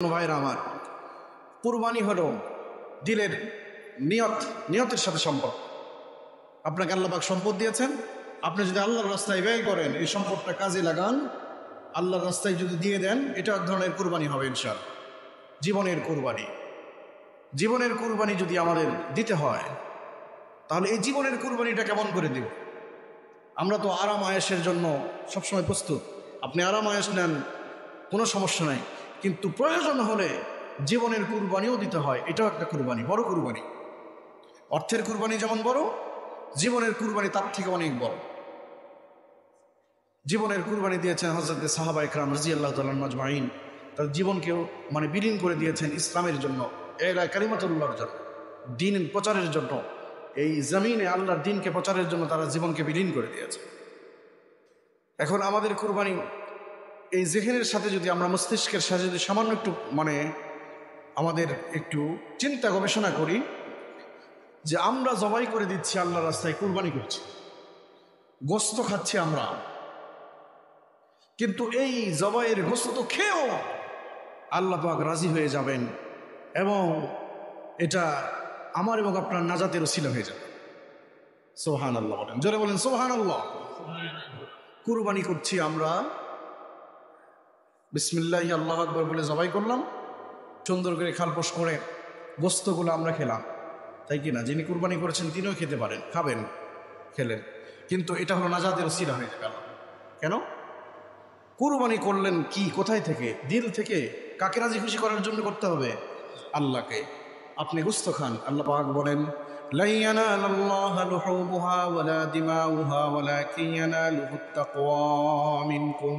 ভাইরা আমার, কুরবানি হলো দিলের নিয়তের সাথে সম্পর্ক। আপনাকে আল্লাহ পাক সম্পদ দিয়েছেন, আপনি যদি আল্লাহর রাস্তায় ব্যয় করেন, এই সম্পদটা কাজে লাগান, আল্লাহর রাস্তায় যদি দিয়ে দেন, এটা এক ধরনের কুরবানি হবে ইনশাআল্লাহ। জীবনের কুরবানি যদি আমাদের দিতে হয়, তাহলে এই জীবনের কুরবানিটা কেমন করে দিব? আমরা তো আরাম আয়েশের জন্য সবসময় প্রস্তুত। আপনি আরাম আয়েশ নেন, কোনো সমস্যা নাই, কিন্তু প্রয়োজন হলে জীবনের কুরবানিও দিতে হয়। এটাও একটা কুরবানি, বড় কুরবানি। অর্থের কুরবানি যেমন বড়, জীবনের কুরবানি তার থেকে অনেক বড়। জীবনের কুরবানি দিয়েছেন হযরত সাহাবা ইকরাম রাদিয়াল্লাহু তাআলা আজমাইন। তার জীবনকেও বিলীন করে দিয়েছেন ইসলামের জন্য, এলা কালিমাতুল্লাহর জন্য, দ্বীন প্রচারের জন্য। এই জমিনে আল্লাহর দ্বীনকে প্রচারের জন্য তারা জীবনকে বিলীন করে দিয়েছে। এখন আমাদের কুরবানি এই জেহেনের সাথে যদি আমরা, মস্তিষ্কের সাথে যদি সামান্য একটু আমাদের একটু চিন্তা গবেষণা করি, যে আমরা জবাই করে দিচ্ছি আল্লাহর রাস্তায়, কুরবানি করছি, গোস্ত খাচ্ছি আমরা, কিন্তু এই জবাইয়ের গোস্ত খেয়েও আল্লাহ পাক রাজি হয়ে যাবেন এবং এটা আমার এবং আপনার নাজাতের উসিলা হয়ে যাবে। সুবহানাল্লাহ বলেন, জোরে বলেন সুবহানাল্লাহ। কুরবানি করছি আমরা, বিসমিল্লাহ আল্লাহু আকবার বলে জবাই করলাম, সুন্দর করে খালপোষ করে গোস্তগুলো আমরা খেলাম, তাই কিনা? যিনি কুরবানি করেছেন তিনিও খেতে পারেন, খাবেন, খেলেন, কিন্তু এটা হলো নাজাতের উসিলা হয়ে গেল। কেন? কুরবানি করলেন কি, কোথায় থেকে? দিল থেকে। কাকে রাজি খুশি করার জন্য করতে হবে? আল্লাহকে। আপনি গোস্ত খান, আল্লাহ পাক বলেন, লা ইয়ানালাল্লাহা লুহুমুহা ওয়ালা দিমাউহা ওয়ালাকিন ইয়ানালুহুত তাকওয়া মিনকুম।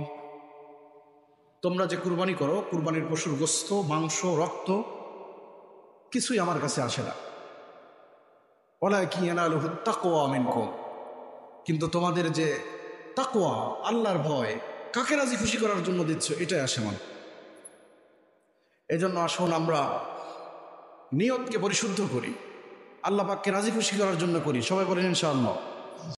তোমরা যে কুরবানি করো, কুরবানির পশুর গোস্ত, মাংস, রক্ত কিছুই আমার কাছে আসে না, ওয়ালাকিন ইয়ানালুহুত তাকওয়া মিনকুম, কিন্তু তোমাদের যে তাকওয়া, আল্লাহর ভয়, কাকে রাজি খুশি করার জন্য দিচ্ছ, এটাই আসে মানে। এই জন্য আসুন আমরা নিয়তকে পরিশুদ্ধ করি, আল্লাহ পাককে রাজি খুশি করার জন্য করি। সবাই বলেন ইনশাআল্লাহ।